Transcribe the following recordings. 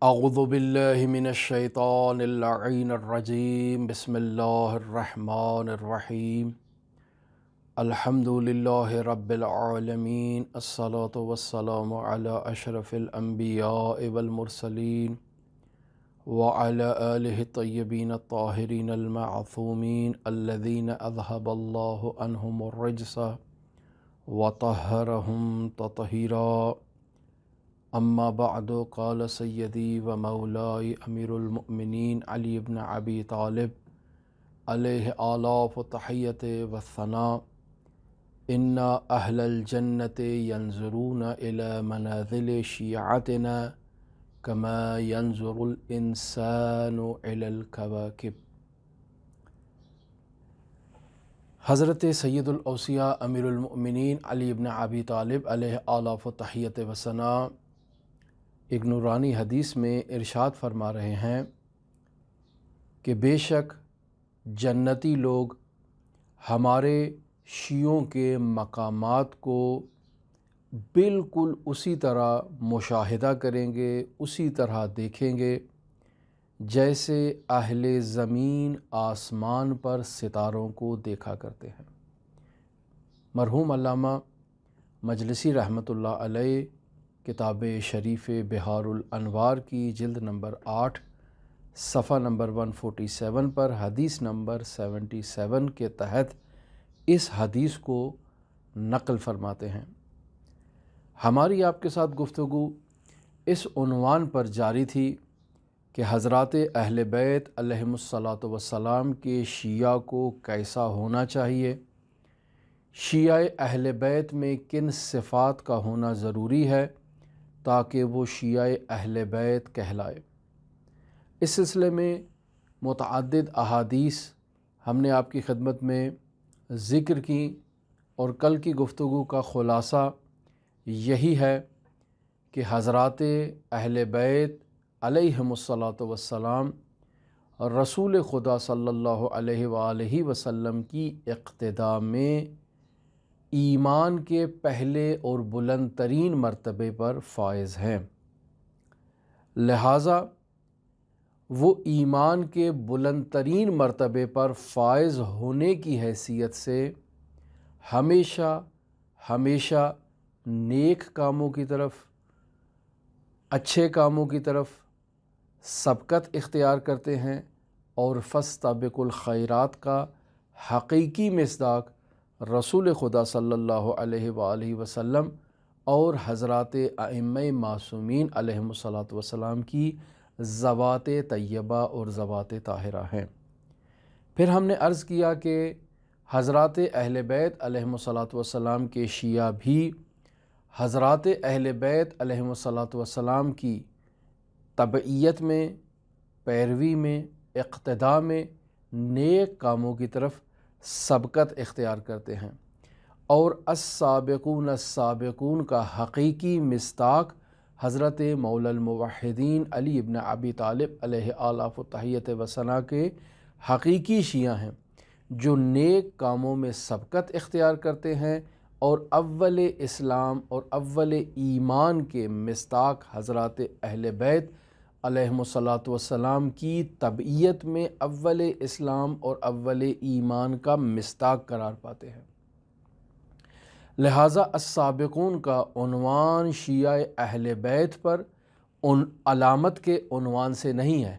اعوذ باللہ من الشیطان اللعین الرجیم بسم اللہ الرحمن الرحیم الحمد للہ رب العالمین الصلاة والسلام علی اشرف الانبیاء والمرسلین وعلی آلہ الطیبین الطاہرین المعصومین الذین اذہب اللہ عنہم الرجس وطہرہم تطہیرا اما بعد قال سیدی و مولائی امیر المؤمنین علی بن ابی طالب علیہ آلاف تحیت و ثناء ان اہل الجنت ینظرون الی منازل شیعتنا کما ینظر الانسان الی الکواکب۔ حضرت سید الاوصیاء امیر المؤمنین علی بن ابی طالب علیہ آلاف تحیت و ثناء ایک نورانی حدیث میں ارشاد فرما رہے ہیں کہ بے شک جنتی لوگ ہمارے شیعوں کے مقامات کو بالکل اسی طرح مشاہدہ کریں گے، اسی طرح دیکھیں گے جیسے اہل زمین آسمان پر ستاروں کو دیکھا کرتے ہیں۔ مرحوم علامہ مجلسی رحمۃ اللہ علیہ کتاب شریف بہار الانوار کی جلد نمبر 8 صفحہ نمبر 147 پر حدیث نمبر 77 کے تحت اس حدیث کو نقل فرماتے ہیں۔ ہماری آپ کے ساتھ گفتگو اس عنوان پر جاری تھی کہ حضرات اہل بیت علیہم الصلاۃ والسلام کے شیعہ کو کیسا ہونا چاہیے، شیعہ اہل بیت میں کن صفات کا ہونا ضروری ہے تاکہ وہ شیعہ اہل بیت کہلائے۔ اس سلسلے میں متعدد احادیث ہم نے آپ کی خدمت میں ذکر کی اور کل کی گفتگو کا خلاصہ یہی ہے کہ حضرات اہل بیت علیہم الصلاۃ والسلام رسول خدا صلی اللہ علیہ وآلہ وسلم کی اقتداء میں ایمان کے پہلے اور بلند ترین مرتبے پر فائز ہیں، لہٰذا وہ ایمان کے بلند ترین مرتبے پر فائز ہونے کی حیثیت سے ہمیشہ ہمیشہ نیک کاموں کی طرف، اچھے کاموں کی طرف سبقت اختیار کرتے ہیں اور فاستبقوا الخیرات کا حقیقی مصداق رسول خدا صلی اللہ علیہ وآلہ وسلم اور حضرات ائمہ معصومین علیہم الصلاۃ والسلام کی ذوات طیبہ اور ذوات طاہرہ ہیں۔ پھر ہم نے عرض کیا کہ حضرات اہل بیت علیہم الصلاۃ والسلام کے شیعہ بھی حضرات اہل بیت علیہم الصلاۃ والسلام کی تبعیت میں، پیروی میں، اقتداء میں نیک کاموں کی طرف سبقت اختیار کرتے ہیں، اور السابقون السابقون کا حقیقی مصداق حضرت مولا الموحدین علی ابن ابی طالب علیہ آلاف تحیت و ثناء کے حقیقی شیعہ ہیں، جو نیک کاموں میں سبقت اختیار کرتے ہیں اور اول اسلام اور اول ایمان کے مصداق حضرات اہل بیت علیہم الصلاۃ والسلام کی تبعیت میں اول اسلام اور اول ایمان کا مصداق قرار پاتے ہیں۔ لہٰذا السابقون کا عنوان شیعہ اہل بیت پر ان علامت کے عنوان سے نہیں ہے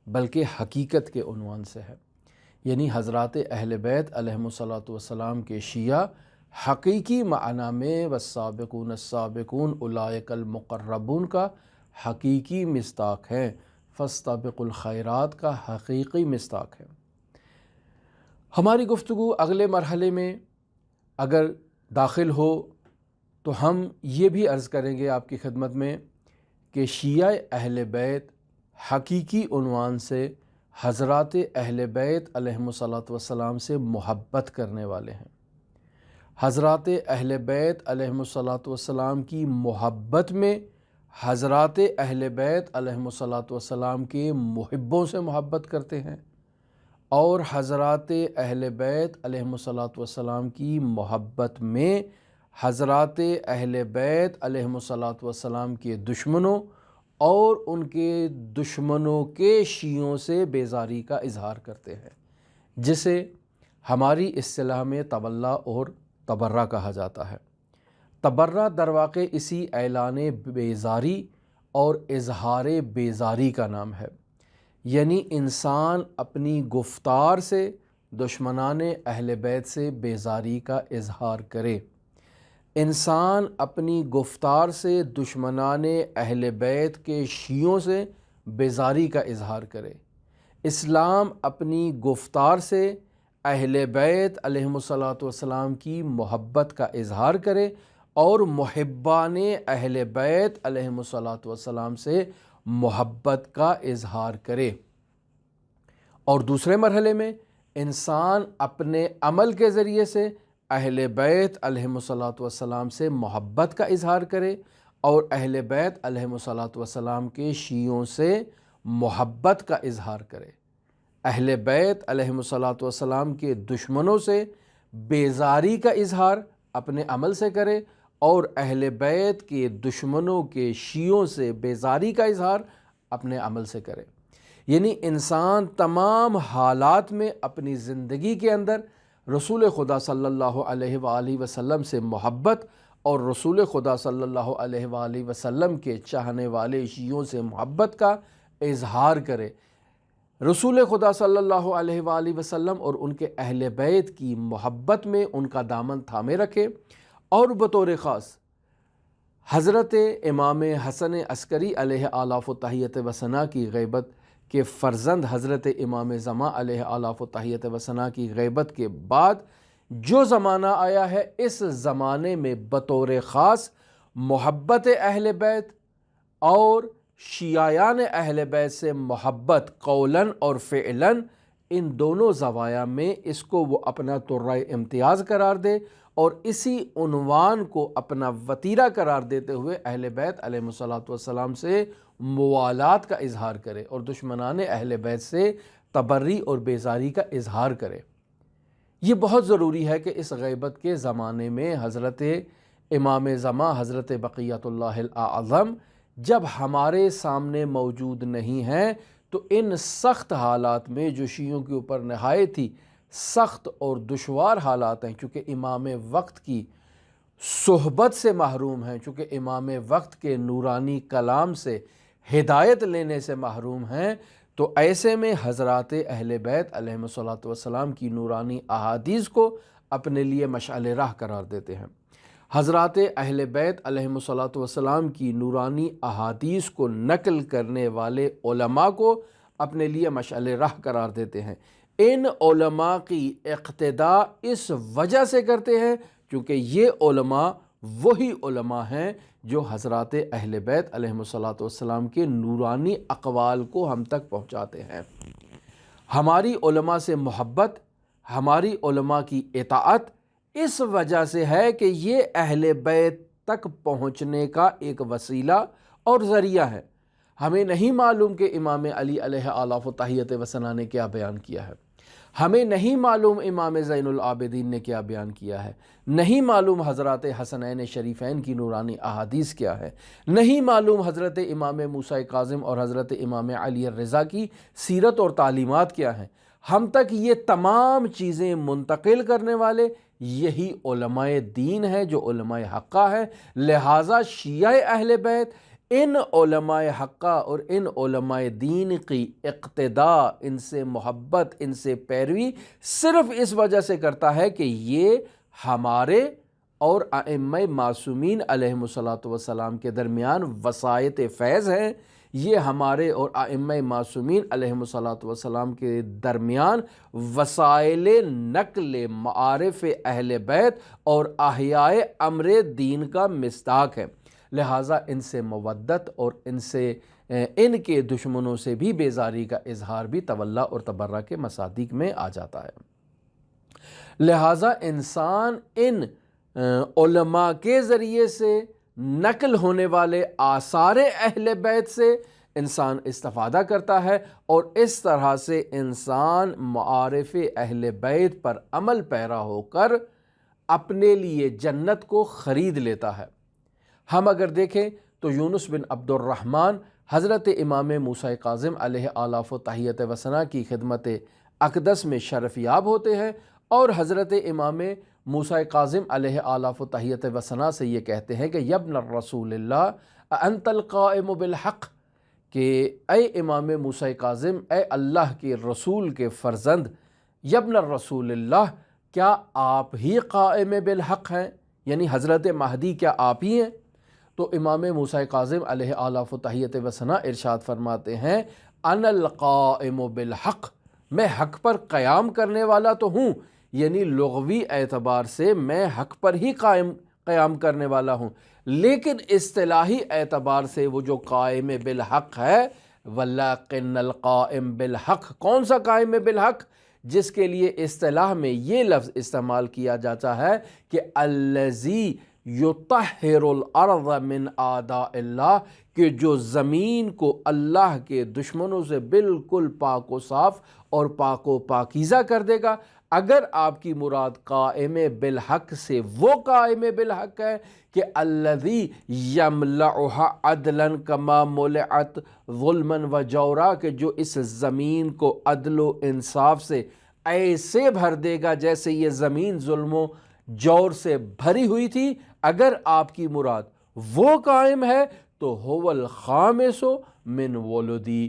بلکہ حقیقت کے عنوان سے ہے، یعنی حضرات اہل بیت علیہم الصلاۃ والسلام کے شیعہ حقیقی معنی میں والسابقون السابقون اولئک المقربون کا حقیقی مصداق ہے، فاستبقوا الخیرات کا حقیقی مصداق ہے۔ ہماری گفتگو اگلے مرحلے میں اگر داخل ہو تو ہم یہ بھی عرض کریں گے آپ کی خدمت میں کہ شیعہ اہل بیت حقیقی عنوان سے حضرات اہل بیت علیہم الصلاۃ والسلام سے محبت کرنے والے ہیں۔ حضرات اہل بیت علیہم الصلاۃ والسلام کی محبت میں حضرات اہل بیت علیہم الصلاۃ والسلام کے محبوں سے محبت کرتے ہیں، اور حضرات اہل بیت علیہم الصلاۃ والسلام کی محبت میں حضرات اہل بیت علیہم الصلاۃ والسلام کے دشمنوں اور ان کے دشمنوں کے شیعوں سے بیزاری کا اظہار کرتے ہیں، جسے ہماری اصطلاح میں تولا اور تبرہ کہا جاتا ہے۔ تبرہ در واقع اسی اعلان بیزاری اور اظہار بیزاری کا نام ہے، یعنی انسان اپنی گفتار سے دشمنان اہل بیت سے بیزاری کا اظہار کرے، انسان اپنی گفتار سے دشمنان اہل بیت کے شیعوں سے بیزاری کا اظہار کرے، اسلام اپنی گفتار سے اہل بیت علیہم الصلاۃ والسلام کی محبت کا اظہار کرے اور محبان اہل بیت علیہم الصلاۃ والسلام سے محبت کا اظہار کرے، اور دوسرے مرحلے میں انسان اپنے عمل کے ذریعے سے اہل بیت علیہم الصلاۃ والسلام سے محبت کا اظہار کرے اور اہل بیت علیہم الصلاۃ والسلام کے شیعوں سے محبت کا اظہار کرے، اہل بیت علیہم الصلاۃ والسلام کے دشمنوں سے بیزاری کا اظہار اپنے عمل سے کرے اور اہل بیت کے دشمنوں کے شیعوں سے بیزاری کا اظہار اپنے عمل سے کرے، یعنی انسان تمام حالات میں اپنی زندگی کے اندر رسول خدا صلی اللہ علیہ وآلہ وسلم سے محبت اور رسول خدا صلی اللہ علیہ وآلہ وسلم کے چاہنے والے شیعوں سے محبت کا اظہار کرے، رسول خدا صلی اللہ علیہ وآلہ وسلم اور ان کے اہل بیت کی محبت میں ان کا دامن تھامے رکھے، اور بطور خاص حضرت امام حسن عسکری علیہ آلاف و تحیت و ثنا کی غیبت کے فرزند حضرت امام زمان علیہ آلاف و تحیت و ثنا کی غیبت کے بعد جو زمانہ آیا ہے، اس زمانے میں بطور خاص محبت اہل بیت اور شیعیان اہل بیت سے محبت قولاً اور فعلاً، ان دونوں زوایا میں اس کو وہ اپنا ترہ امتیاز قرار دے اور اسی عنوان کو اپنا وتیرہ قرار دیتے ہوئے اہل بیت علیہ الصلوۃ والسلام سے موالات کا اظہار کرے اور دشمنان اہل بیت سے تبری اور بیزاری کا اظہار کرے۔ یہ بہت ضروری ہے کہ اس غیبت کے زمانے میں حضرت امام زمان حضرت بقیت اللہ الاعظم جب ہمارے سامنے موجود نہیں ہیں تو ان سخت حالات میں جو شیعوں کے اوپر نہایت ہی سخت اور دشوار حالات ہیں، چونکہ امام وقت کی صحبت سے محروم ہیں، چونکہ امام وقت کے نورانی کلام سے ہدایت لینے سے محروم ہیں، تو ایسے میں حضرات اہل بیت علیہ الصلوۃ والسلام کی نورانی احادیث کو اپنے لیے مشعل راہ قرار دیتے ہیں، حضرات اہل بیت علیہ الصلوۃ والسلام کی نورانی احادیث کو نقل کرنے والے علماء کو اپنے لیے مشعل راہ قرار دیتے ہیں۔ ان علماء کی اقتداء اس وجہ سے کرتے ہیں کیونکہ یہ علماء وہی علماء ہیں جو حضرات اہل بیت علیہ الصلوۃ والسلام کے نورانی اقوال کو ہم تک پہنچاتے ہیں۔ ہماری علماء سے محبت، ہماری علماء کی اطاعت اس وجہ سے ہے کہ یہ اہل بیت تک پہنچنے کا ایک وسیلہ اور ذریعہ ہے۔ ہمیں نہیں معلوم کہ امام علی علیہ آلاف و تحیت و ثنا نے کیا بیان کیا ہے، ہمیں نہیں معلوم امام زین العابدین نے کیا بیان کیا ہے، نہیں معلوم حضرات حسنین شریفین کی نورانی احادیث کیا ہے، نہیں معلوم حضرت امام موسیٰ کاظم اور حضرت امام علی الرضا کی سیرت اور تعلیمات کیا ہیں۔ ہم تک یہ تمام چیزیں منتقل کرنے والے یہی علماء دین ہیں جو علماء حقہ ہیں، لہٰذا شیعہ اہل بیت ان علماء حقہ اور ان علماء دین کی اقتداء، ان سے محبت، ان سے پیروی صرف اس وجہ سے کرتا ہے کہ یہ ہمارے اور ائمہ معصومین علیہم الصلوۃ والسلام کے درمیان وسائط فیض ہیں، یہ ہمارے اور ائمہ معصومین علیہم الصلوۃ والسلام کے درمیان وسائل نقل معارف اہل بیت اور احیاء امر دین کا مصداق ہے، لہٰذا ان سے مودت اور ان کے دشمنوں سے بھی بیزاری کا اظہار بھی تولا اور تبرہ کے مصادیق میں آ جاتا ہے۔ لہٰذا انسان ان علماء کے ذریعے سے نقل ہونے والے آثار اہل بیت سے انسان استفادہ کرتا ہے اور اس طرح سے انسان معارف اہل بیت پر عمل پیرا ہو کر اپنے لیے جنت کو خرید لیتا ہے۔ ہم اگر دیکھیں تو یونس بن عبد الرحمن حضرت امام موسیٰ کاظم علیہ آلاف و تحیت و ثنا کی خدمت اقدس میں شرف یاب ہوتے ہیں، اور حضرت امام موسیٰ کاظم علیہ آلاف و تحیت و ثنا سے یہ کہتے ہیں کہ یبن الرسول اللہ انت القائم بالحق، کہ اے امام موسیٰ کاظم، اے اللہ کے رسول کے فرزند، یبن الرسول اللہ، کیا آپ ہی قائم بالحق ہیں؟ یعنی حضرت مہدی کیا آپ ہی ہیں؟ تو امام موسیٰ کاظم علیہ آلاف و تحیت و ثنا ارشاد فرماتے ہیں انا القائم بالحق، میں حق پر قیام کرنے والا تو ہوں، یعنی لغوی اعتبار سے میں حق پر ہی قیام کرنے والا ہوں، لیکن اصطلاحی اعتبار سے وہ جو قائم بالحق ہے، وَلَٰكِنَّ الْقَائِمُ بِالْحَقِّ، کون سا قائم بالحق؟ جس کے لیے اصطلاح میں یہ لفظ استعمال کیا جاتا ہے کہ الَّذِي یطہر الارض من اعداء اللہ، کہ جو زمین کو اللہ کے دشمنوں سے بالکل پاک و صاف اور پاک و پاکیزہ کر دے گا۔ اگر آپ کی مراد قائم بالحق سے وہ قائم بالحق ہے کہ الذی یملأها عدلا کما ملعت ظلما و جورا، کہ جو اس زمین کو عدل و انصاف سے ایسے بھر دے گا جیسے یہ زمین ظلم و جور سے بھری ہوئی تھی، اگر آپ کی مراد وہ قائم ہے تو هو الخامس من ولدی،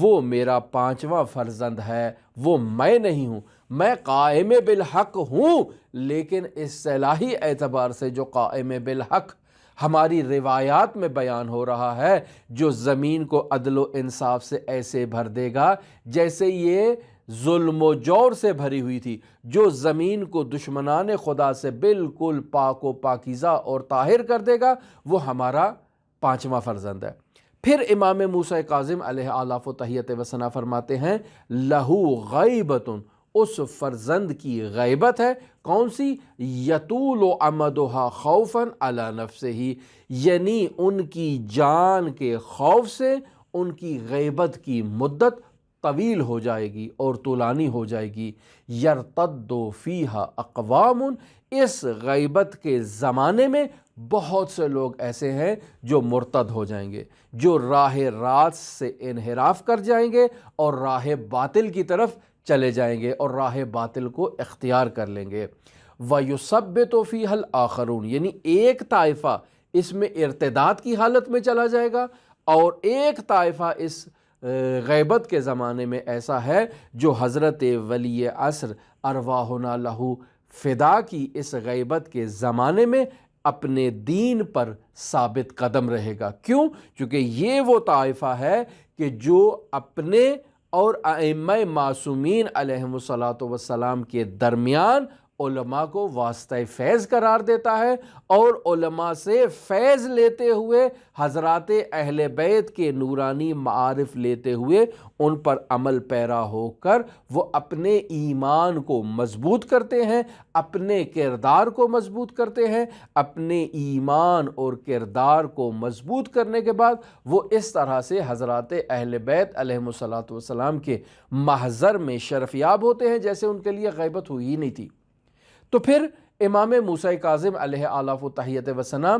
وہ میرا پانچواں فرزند ہے، وہ میں نہیں ہوں۔ میں قائم بالحق ہوں، لیکن اصطلاحی اعتبار سے جو قائم بالحق ہماری روایات میں بیان ہو رہا ہے، جو زمین کو عدل و انصاف سے ایسے بھر دے گا جیسے یہ ظلم و جور سے بھری ہوئی تھی، جو زمین کو دشمنان خدا سے بالکل پاک و پاکیزہ اور طاہر کر دے گا، وہ ہمارا پانچواں فرزند ہے۔ پھر امام موسیٰ کاظم علیہ آلاف و تحیت و ثنا فرماتے ہیں لہو غیبتن، اس فرزند کی غیبت ہے، کون سی؟ یطول عمدہا خوفا علی نفسہ، یعنی ان کی جان کے خوف سے ان کی غیبت کی مدت طویل ہو جائے گی اور طولانی ہو جائے گی۔ یرتد فیہا اقوام، اس غیبت کے زمانے میں بہت سے لوگ ایسے ہیں جو مرتد ہو جائیں گے، جو راہ راست سے انحراف کر جائیں گے اور راہ باطل کی طرف چلے جائیں گے اور راہ باطل کو اختیار کر لیں گے۔ وَيُثَبِّتُ فِيهَا الْآخَرُونَ، یعنی ایک طائفہ اس میں ارتداد کی حالت میں چلا جائے گا، اور ایک طائفہ اس غیبت کے زمانے میں ایسا ہے جو حضرت ولی عصر ارواحنا لہو فدا کی اس غیبت کے زمانے میں اپنے دین پر ثابت قدم رہے گا۔ کیوں؟ چونکہ یہ وہ طائفہ ہے کہ جو اپنے اور ائمہ معصومین علیہم السلام کے درمیان علماء کو واسطہ فیض قرار دیتا ہے، اور علماء سے فیض لیتے ہوئے، حضرات اہل بیت کے نورانی معارف لیتے ہوئے ان پر عمل پیرا ہو کر وہ اپنے ایمان کو مضبوط کرتے ہیں، اپنے کردار کو مضبوط کرتے ہیں۔ اپنے ایمان اور کردار کو مضبوط کرنے کے بعد وہ اس طرح سے حضرات اہل بیت علیہم السلام کے محضر میں شرف یاب ہوتے ہیں جیسے ان کے لیے غیبت ہوئی ہی نہیں تھی۔ تو پھر امام موسیٰ کاظم علیہ آلاف و تحیت و ثنا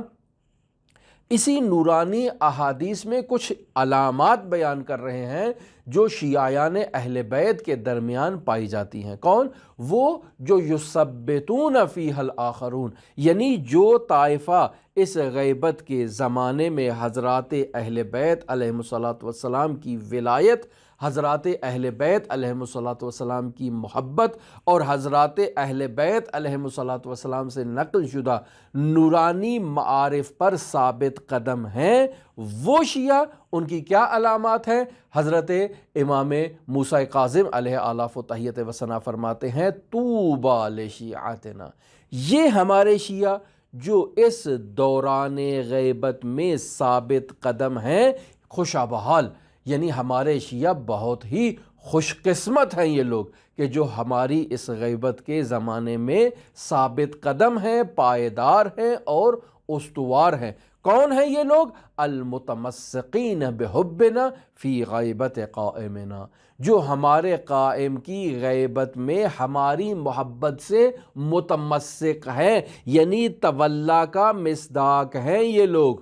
اسی نورانی احادیث میں کچھ علامات بیان کر رہے ہیں جو شیعیان اہل بیت کے درمیان پائی جاتی ہیں۔ کون؟ وہ جو یثبتون فیہا الآخرون، یعنی جو طائفہ اس غیبت کے زمانے میں حضرات اہل بیت علیہم السلام کی ولایت، حضرات اہل بیت علیہم السلام کی محبت اور حضرات اہل بیت علیہم السلام سے نقل شدہ نورانی معارف پر ثابت قدم ہیں، وہ شیعہ، ان کی کیا علامات ہیں؟ حضرت امام موسیٰ کاظم علیہ آلاف و تحیت و ثنا فرماتے ہیں طوبی لشیعتنا، یہ ہمارے شیعہ جو اس دوران غیبت میں ثابت قدم ہیں، خوشا بحال، یعنی ہمارے شیعہ بہت ہی خوش قسمت ہیں یہ لوگ کہ جو ہماری اس غیبت کے زمانے میں ثابت قدم ہیں، پائیدار ہیں اور استوار ہیں۔ کون ہیں یہ لوگ؟ المتمسقین بحبنا فی غیبت قائمنا، جو ہمارے قائم کی غیبت میں ہماری محبت سے متمسک ہیں، یعنی تولا کا مصداق ہیں یہ لوگ۔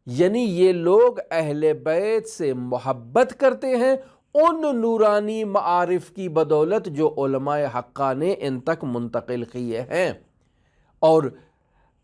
یعنی یہ لوگ اہل بیت سے محبت کرتے ہیں ان نورانی معارف کی بدولت جو علماء حقہ نے ان تک منتقل کیے ہیں، اور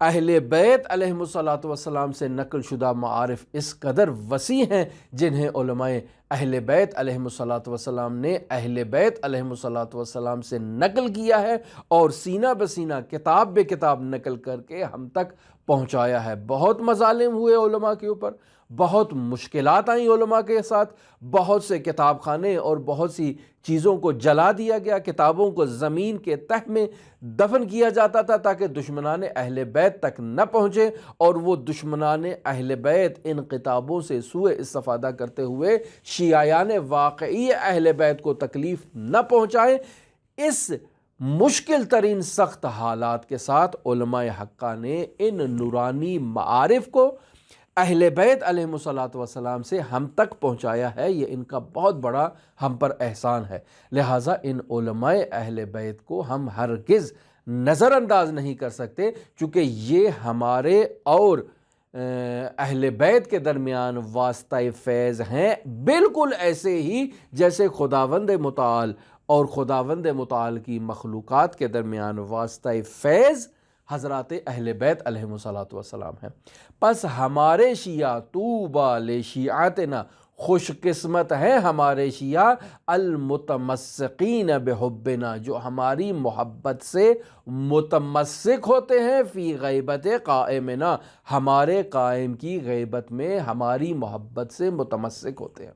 اہل بیت علیہم الصلاۃ والسلام سے نقل شدہ معارف اس قدر وسیع ہیں جنہیں علماء اہل بیت علیہم الصلاۃ والسلام نے اہل بیت علیہم الصلاۃ والسلام سے نقل کیا ہے اور سینہ بسینہ کتاب بے کتاب نقل کر کے ہم تک پہنچایا ہے۔ بہت مظالم ہوئے علماء کے اوپر، بہت مشکلات آئیں علماء کے ساتھ، بہت سے کتاب خانے اور بہت سی چیزوں کو جلا دیا گیا، کتابوں کو زمین کے تہ میں دفن کیا جاتا تھا تاکہ دشمنان اہل بیت تک نہ پہنچے، اور وہ دشمنان اہل بیت ان کتابوں سے سوء استفادہ کرتے ہوئے شیعیان واقعی اہل بیت کو تکلیف نہ پہنچائیں۔ اس مشکل ترین سخت حالات کے ساتھ علماء حقہ نے ان نورانی معارف کو اہل بیت علیہم الصلاۃ والسلام سے ہم تک پہنچایا ہے۔ یہ ان کا بہت بڑا ہم پر احسان ہے، لہٰذا ان علماء اہل بیت کو ہم ہرگز نظر انداز نہیں کر سکتے، چونکہ یہ ہمارے اور اہل بیت کے درمیان واسطہ فیض ہیں، بالکل ایسے ہی جیسے خداوند متعال اور خداوند متعال کی مخلوقات کے درمیان واسطہ فیض حضرات اہل بیت علیہم الصلاۃ والسلام ہیں۔ پس ہمارے شیعہ طوبیٰ لشیعتنا، خوش قسمت ہیں ہمارے شیعہ المتمسقین بحبنا، جو ہماری محبت سے متمسک ہوتے ہیں، فی غیبت قائمنا، ہمارے قائم کی غیبت میں ہماری محبت سے متمسک ہوتے ہیں۔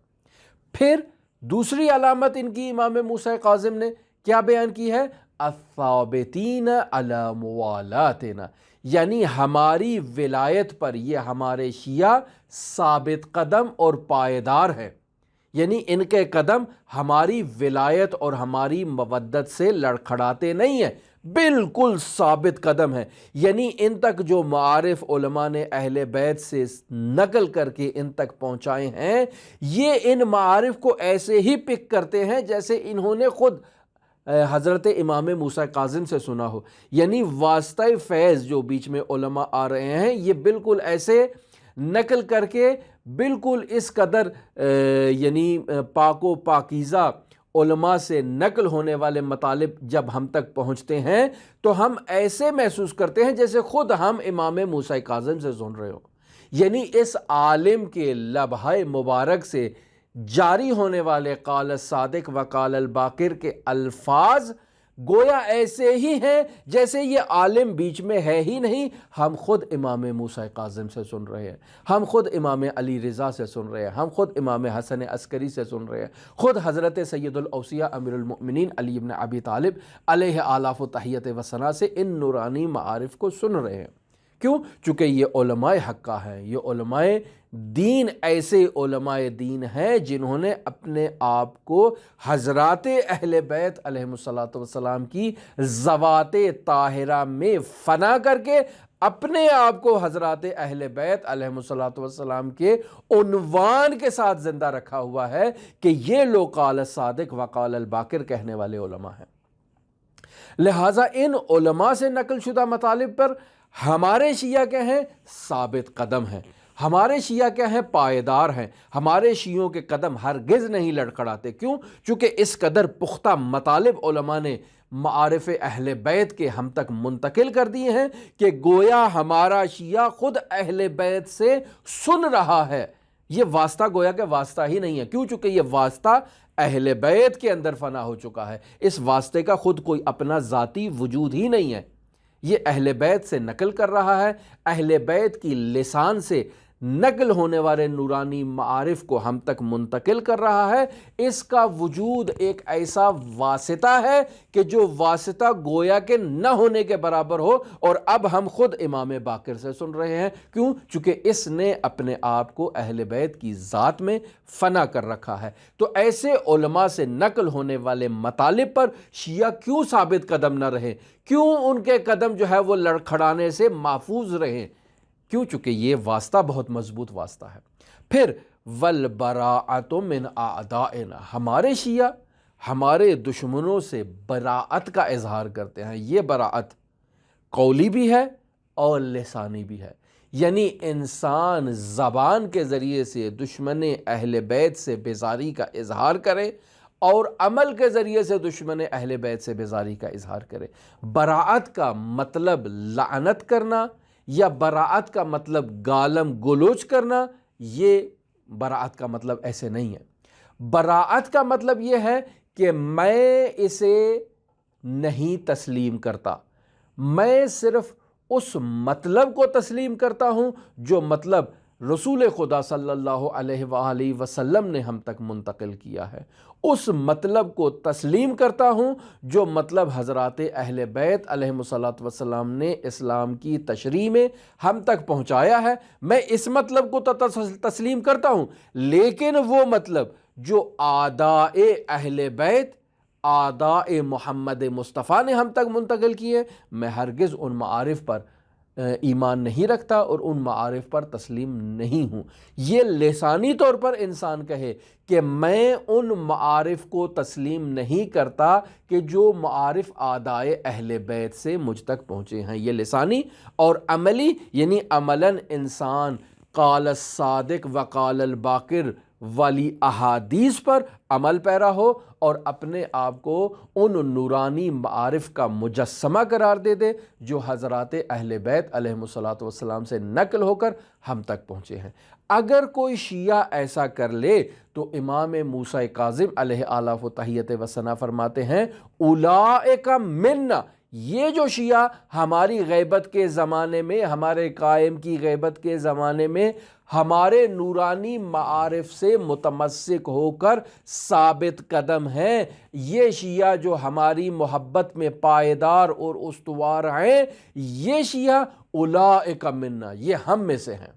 پھر دوسری علامت ان کی امام موسیٰ کاظم نے کیا بیان کی ہے؟ الثابتین علی موالاتنا، یعنی ہماری ولایت پر یہ ہمارے شیعہ ثابت قدم اور پائیدار ہیں، یعنی ان کے قدم ہماری ولایت اور ہماری مودت سے لڑکھڑاتے نہیں ہیں، بالکل ثابت قدم ہیں۔ یعنی ان تک جو معارف علماء نے اہل بیت سے نقل کر کے ان تک پہنچائے ہیں، یہ ان معارف کو ایسے ہی پک کرتے ہیں جیسے انہوں نے خود حضرت امام موسیٰ کاظم سے سنا ہو۔ یعنی واسطہ فیض جو بیچ میں علماء آ رہے ہیں، یہ بالکل ایسے نقل کر کے بالکل اس قدر یعنی پاک و پاکیزہ علماء سے نقل ہونے والے مطالب جب ہم تک پہنچتے ہیں تو ہم ایسے محسوس کرتے ہیں جیسے خود ہم امام موسیٰ کاظم سے سن رہے ہوں۔ یعنی اس عالم کے لبھہ مبارک سے جاری ہونے والے قال الصادق و قال الباقر کے الفاظ گویا ایسے ہی ہیں جیسے یہ عالم بیچ میں ہے ہی نہیں، ہم خود امام موسیٰ کاظم سے سن رہے ہیں، ہم خود امام علی رضا سے سن رہے ہیں، ہم خود امام حسن عسکری سے سن رہے ہیں، خود حضرت سید الاوصیاء امیر المؤمنین علی بن ابی طالب علیہ آلاف و تحیت و ثنا سے ان نورانی معارف کو سن رہے ہیں۔ کیوں؟ چونکہ یہ علماء حقہ ہیں، یہ علماء دین ایسے علماء دین ہیں جنہوں نے اپنے آپ کو حضرات اہل بیت علیہم الصلاۃ والسلام کی ذوات طاہرہ میں فنا کر کے اپنے آپ کو حضرات اہل بیت علیہم الصلاۃ والسلام کے عنوان کے ساتھ زندہ رکھا ہوا ہے کہ یہ لوگ قال الصادق و قال الباقر کہنے والے علماء ہیں۔ لہٰذا ان علماء سے نقل شدہ مطالب پر ہمارے شیعہ کیا ہیں؟ ثابت قدم ہیں۔ ہمارے شیعہ کیا ہیں؟ پائیدار ہیں۔ ہمارے شیعوں کے قدم ہرگز نہیں لڑکھڑاتے۔ کیوں؟ چونکہ اس قدر پختہ مطالب علماء نے معارف اہل بیت کے ہم تک منتقل کر دیے ہیں کہ گویا ہمارا شیعہ خود اہل بیت سے سن رہا ہے۔ یہ واسطہ گویا کہ واسطہ ہی نہیں ہے۔ کیوں؟ چونکہ یہ واسطہ اہل بیت کے اندر فنا ہو چکا ہے، اس واسطے کا خود کوئی اپنا ذاتی وجود ہی نہیں ہے۔ یہ اہل بیت سے نقل کر رہا ہے، اہل بیت کی لسان سے نقل ہونے والے نورانی معارف کو ہم تک منتقل کر رہا ہے۔ اس کا وجود ایک ایسا واسطہ ہے کہ جو واسطہ گویا کہ نہ ہونے کے برابر ہو، اور اب ہم خود امام باقر سے سن رہے ہیں۔ کیوں؟ چونکہ اس نے اپنے آپ کو اہل بیت کی ذات میں فنا کر رکھا ہے۔ تو ایسے علماء سے نقل ہونے والے مطالب پر شیعہ کیوں ثابت قدم نہ رہے؟ کیوں ان کے قدم جو ہے وہ لڑکھڑانے سے محفوظ رہیں؟ کیوں؟ چونکہ یہ واسطہ بہت مضبوط واسطہ ہے۔ پھر والبراءۃ من اعدائنا، ہمارے شیعہ ہمارے دشمنوں سے براءت کا اظہار کرتے ہیں۔ یہ براءت قولی بھی ہے اور لسانی بھی ہے۔ یعنی انسان زبان کے ذریعے سے دشمن اہل بیت سے بیزاری کا اظہار کرے اور عمل کے ذریعے سے دشمن اہل بیت سے بیزاری کا اظہار کرے۔ براعت کا مطلب لعنت کرنا یا براعت کا مطلب گالم گلوچ کرنا، یہ براعت کا مطلب ایسے نہیں ہے۔ براعت کا مطلب یہ ہے کہ میں اسے نہیں تسلیم کرتا، میں صرف اس مطلب کو تسلیم کرتا ہوں جو مطلب رسول خدا صلی اللہ علیہ وآلہ وسلم نے ہم تک منتقل کیا ہے، اس مطلب کو تسلیم کرتا ہوں جو مطلب حضرات اہل بیت علیہ الصلوۃ والسلام نے اسلام کی تشریح میں ہم تک پہنچایا ہے، میں اس مطلب کو تسلیم کرتا ہوں۔ لیکن وہ مطلب جو آدائے اہل بیت، آدائے محمد مصطفیٰ نے ہم تک منتقل کیے، میں ہرگز ان معارف پر ایمان نہیں رکھتا اور ان معارف پر تسلیم نہیں ہوں۔ یہ لسانی طور پر انسان کہے کہ میں ان معارف کو تسلیم نہیں کرتا کہ جو معارف آدائے اہل بیت سے مجھ تک پہنچے ہیں، یہ لسانی، اور عملی یعنی عملاً انسان قال الصادق وقال الباقر والی احادیث پر عمل پیرا ہو اور اپنے آپ کو ان نورانی معارف کا مجسمہ قرار دے دے جو حضرات اہل بیت علیہ الصلوۃ والسلام سے نقل ہو کر ہم تک پہنچے ہیں۔ اگر کوئی شیعہ ایسا کر لے تو امام موسیٰ کاظم علیہ آلاف و تحیت و ثنا فرماتے ہیں اولئک منا، یہ جو شیعہ ہماری غیبت کے زمانے میں، ہمارے قائم کی غیبت کے زمانے میں ہمارے نورانی معارف سے متمسک ہو کر ثابت قدم ہیں، یہ شیعہ جو ہماری محبت میں پائیدار اور استوار ہیں، یہ شیعہ اولئک منا، یہ ہم میں سے ہیں،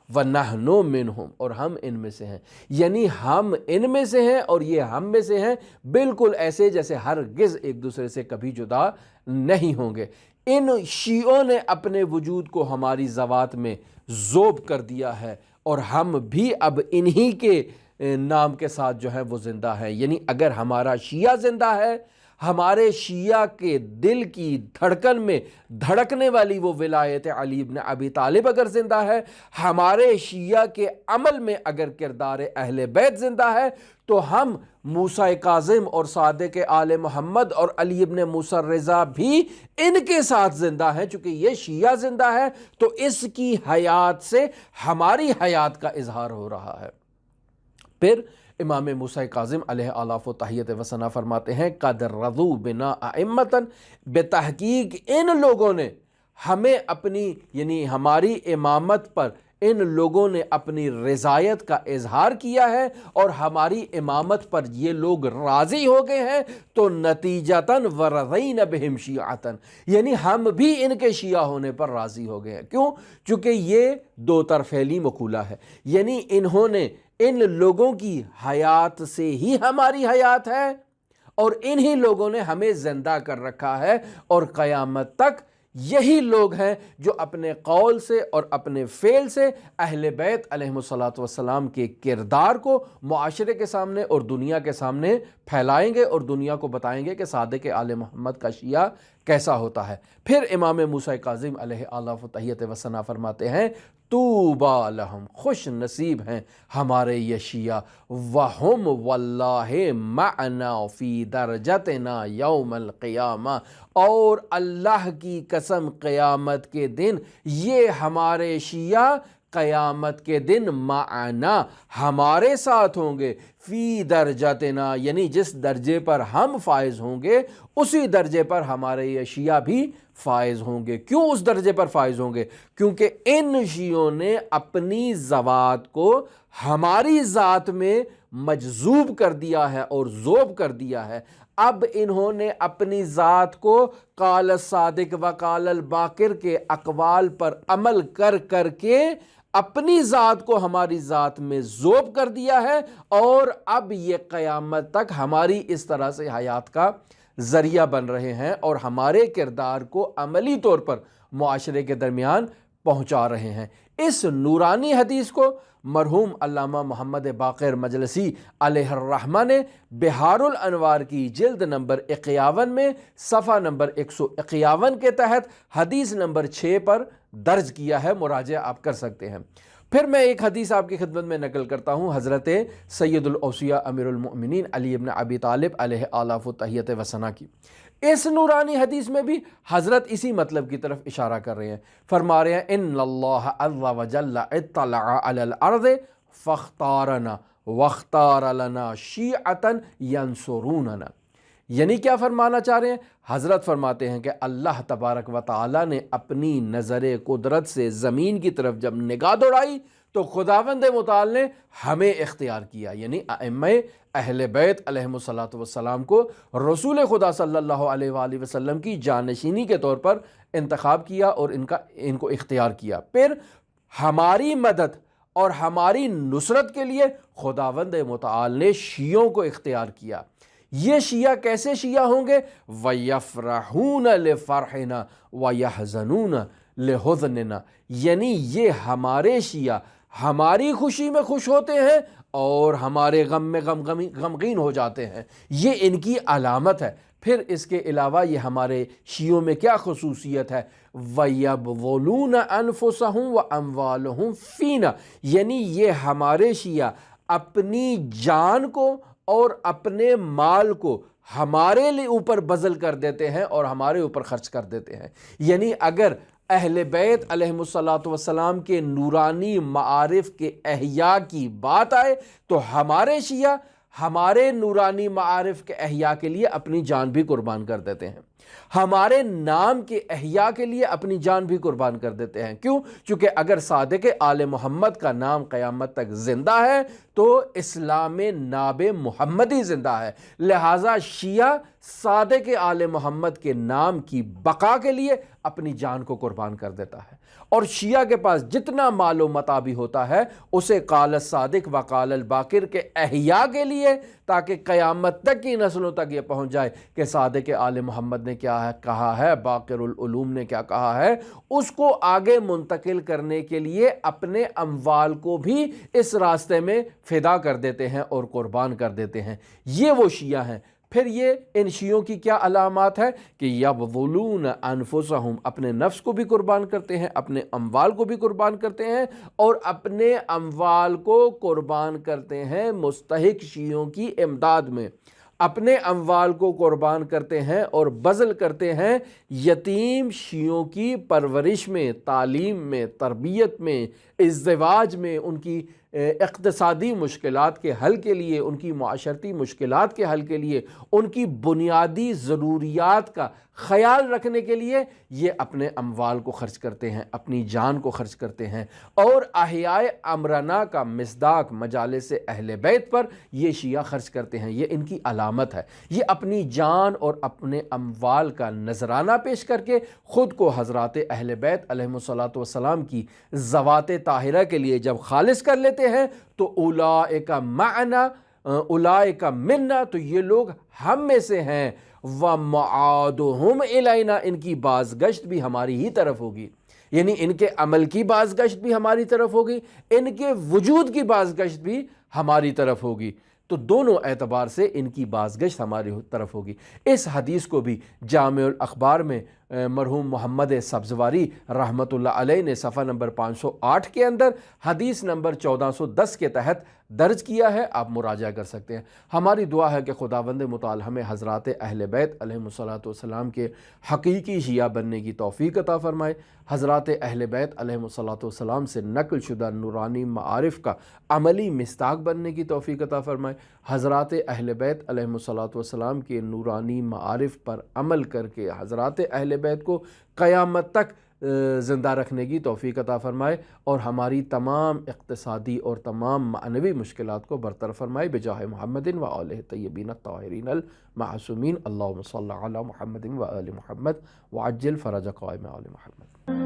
وَنَحْنُ مِنْهُمْ، اور ہم ان میں سے ہیں، یعنی ہم ان میں سے ہیں اور یہ ہم میں سے ہیں، بالکل ایسے جیسے ہرگز ایک دوسرے سے کبھی جدا نہیں ہوں گے۔ ان شیعوں نے اپنے وجود کو ہماری ذوات میں ذوب کر دیا ہے اور ہم بھی اب انہی کے نام کے ساتھ جو ہے وہ زندہ ہے۔ یعنی اگر ہمارا شیعہ زندہ ہے، ہمارے شیعہ کے دل کی دھڑکن میں دھڑکنے والی وہ ولایت علی بن ابی طالب اگر زندہ ہے، ہمارے شیعہ کے عمل میں اگر کردار اہل بیت زندہ ہے، تو ہم موسیٰ کاظم اور صادق آل محمد اور علی بن موسیٰ رضا بھی ان کے ساتھ زندہ ہیں۔ چونکہ یہ شیعہ زندہ ہے تو اس کی حیات سے ہماری حیات کا اظہار ہو رہا ہے۔ پھر امام موسیٰ کاظم علیہ آلاف و تحیت و ثنا فرماتے ہیں قد رضوا بنا ائمۃ، بتحقیق ان لوگوں نے ہمیں اپنی یعنی ہماری امامت پر ان لوگوں نے اپنی رضایت کا اظہار کیا ہے اور ہماری امامت پر یہ لوگ راضی ہو گئے ہیں، تو نتیجتاً ورضینا بہم شیعۃ، یعنی ہم بھی ان کے شیعہ ہونے پر راضی ہو گئے ہیں۔ کیوں؟ چونکہ یہ دو طرفیلی مقولہ ہے، یعنی انہوں نے ان لوگوں کی حیات سے ہی ہماری حیات ہے اور انہی لوگوں نے ہمیں زندہ کر رکھا ہے، اور قیامت تک یہی لوگ ہیں جو اپنے قول سے اور اپنے فعل سے اہل بیت علیہ الصلوۃ والسلام کے کردار کو معاشرے کے سامنے اور دنیا کے سامنے پھیلائیں گے اور دنیا کو بتائیں گے کہ صادق آل محمد کا شیعہ کیسا ہوتا ہے۔ پھر امام موسیٰ کاظم علیہ آلاف و تحیت و ثنا فرماتے ہیں طوبیٰ لہم، خوش نصیب ہیں ہمارے یہ شیعہ، وہم واللہ معنا فی درجتنا یوم القیامہ، اور اللہ کی قسم قیامت کے دن یہ ہمارے شیعہ قیامت کے دن معنا ہمارے ساتھ ہوں گے، فی درجتنا یعنی جس درجے پر ہم فائز ہوں گے اسی درجے پر ہمارے یہ شیعہ بھی فائز ہوں گے۔ کیوں اس درجے پر فائز ہوں گے؟ کیونکہ ان شیعوں نے اپنی ذوات کو ہماری ذات میں مجذوب کر دیا ہے اور ذوب کر دیا ہے۔ اب انہوں نے اپنی ذات کو قال الصادق و قال الباقر کے اقوال پر عمل کر کر کے اپنی ذات کو ہماری ذات میں ذوب کر دیا ہے، اور اب یہ قیامت تک ہماری اس طرح سے حیات کا ذریعہ بن رہے ہیں اور ہمارے کردار کو عملی طور پر معاشرے کے درمیان پہنچا رہے ہیں۔ اس نورانی حدیث کو مرحوم علامہ محمد باقر مجلسی علیہ الرحمہ نے بہار الانوار کی جلد نمبر 51 میں صفحہ نمبر 151 کے تحت حدیث نمبر 6 پر درج کیا ہے، مراجعہ آپ کر سکتے ہیں۔ پھر میں ایک حدیث آپ کی خدمت میں نقل کرتا ہوں حضرت سید الاوصیاء امیر المؤمنین علی بن ابی طالب علیہ آلاف و تحیت و ثنا کی۔ اس نورانی حدیث میں بھی حضرت اسی مطلب کی طرف اشارہ کر رہے ہیں، فرما رہے ہیں ان اللہ عز و جل اطلع علی الارض فاختارنا واختار لنا شیعتا ینصروننا۔ یعنی کیا فرمانا چاہ رہے ہیں؟ حضرت فرماتے ہیں کہ اللہ تبارک و تعالی نے اپنی نظر قدرت سے زمین کی طرف جب نگاہ دوڑائی تو خداوند متعال نے ہمیں اختیار کیا، یعنی ائمہ اہل بیت علیہم السلام کو رسول خدا صلی اللہ علیہ وآلہ وسلم کی جانشینی کے طور پر انتخاب کیا اور ان کو اختیار کیا۔ پھر ہماری مدد اور ہماری نصرت کے لیے خداوند متعال نے شیعوں کو اختیار کیا۔ یہ شیعہ کیسے شیعہ ہوں گے؟ وَيَفْرَحُونَ لِفَرْحِنَا وَيَحْزَنُونَ لِحُزْنِنَا، یعنی یہ ہمارے شیعہ ہماری خوشی میں خوش ہوتے ہیں اور ہمارے غم میں غمگین ہو جاتے ہیں، یہ ان کی علامت ہے۔ پھر اس کے علاوہ یہ ہمارے شیعوں میں کیا خصوصیت ہے؟ وَيَبْذُلُونَ أَنفُسَهُمْ وَأَمْوَالُهُمْ فِينَا، یعنی یہ ہمارے شیعہ اپنی جان کو اور اپنے مال کو ہمارے لیے اوپر بذل کر دیتے ہیں اور ہمارے اوپر خرچ کر دیتے ہیں۔ یعنی اگر اہل بیت علیہم السلام کے نورانی معارف کے احیاء کی بات آئے تو ہمارے شیعہ ہمارے نورانی معارف کے احیاء کے لیے اپنی جان بھی قربان کر دیتے ہیں، ہمارے نام کے احیاء کے لیے اپنی جان بھی قربان کر دیتے ہیں۔ کیوں؟ چونکہ اگر صادق آل محمد کا نام قیامت تک زندہ ہے تو اسلام ناب محمدی زندہ ہے، لہٰذا شیعہ صادق آل محمد کے نام کی بقا کے لیے اپنی جان کو قربان کر دیتا ہے، اور شیعہ کے پاس جتنا مال و متاع بھی ہوتا ہے اسے قال الصادق و قال الباقر کے احیاء کے لیے، تاکہ قیامت تک کی نسلوں تک یہ پہنچ جائے کہ صادق آل محمد نے کیا کہا ہے، باقر العلوم نے کیا کہا ہے، اس کو آگے منتقل کرنے کے لیے اپنے اموال کو بھی اس راستے میں فدا کر دیتے ہیں اور قربان کر دیتے ہیں۔ یہ وہ شیعہ ہیں۔ پھر یہ ان شیعوں کی کیا علامات ہے کہ یبذلون انفسہم، اپنے نفس کو بھی قربان کرتے ہیں، اپنے اموال کو بھی قربان کرتے ہیں، اور اپنے اموال کو قربان کرتے ہیں مستحق شیعوں کی امداد میں، اپنے اموال کو قربان کرتے ہیں اور بذل کرتے ہیں یتیم شیعوں کی پرورش میں، تعلیم میں، تربیت میں، ازدواج میں، ان کی اقتصادی مشکلات کے حل کے لیے، ان کی معاشرتی مشکلات کے حل کے لیے، ان کی بنیادی ضروریات کا خیال رکھنے کے لیے یہ اپنے اموال کو خرچ کرتے ہیں، اپنی جان کو خرچ کرتے ہیں۔ اور احیاء امرنا کا مصداق مجالس اہل بیت پر یہ شیعہ خرچ کرتے ہیں، یہ ان کی علامت ہے۔ یہ اپنی جان اور اپنے اموال کا نذرانہ پیش کر کے خود کو حضرات اہل بیت علیہم السلام کی ذوات طاہرہ کے لیے جب خالص کر لیتے ہیں تو اولئک معنا، اولئک منا، تو یہ لوگ ہم میں سے ہیں، ومعادہم الینا، ان کی بازگشت بھی ہماری ہی طرف ہوگی، یعنی ان کے عمل کی بازگشت بھی ہماری طرف ہوگی، ان کے وجود کی بازگشت بھی ہماری طرف ہوگی، تو دونوں اعتبار سے ان کی بازگشت ہماری طرف ہوگی۔ اس حدیث کو بھی جامع الاخبار میں مرحوم محمد سبزواری رحمۃ اللہ علیہ نے صفحہ نمبر 508 کے اندر حدیث نمبر 1410 کے تحت درج کیا ہے، آپ مراجعہ کر سکتے ہیں۔ ہماری دعا ہے کہ خداوند متعال ہمیں حضرات اہل بیت علیہم السلام کے حقیقی شیعہ بننے کی توفیق عطا فرمائے، حضرات اہل بیت علیہم السلام سے نقل شدہ نورانی معارف کا عملی مصداق بننے کی توفیق عطا فرمائے، حضرات اہل بیت علیہم السلام کے نورانی معارف پر عمل کر کے حضرات اہل بیت کو قیامت تک زندہ رکھنے کی توفیق عطا فرمائے، اور ہماری تمام اقتصادی اور تمام معنوی مشکلات کو برطرف فرمائے بجاہ محمد و آلہ طیبین الطاہرین المعصومین۔ اللہم صلی علی محمد و آل محمد وعجل فرج قائم آل محمد۔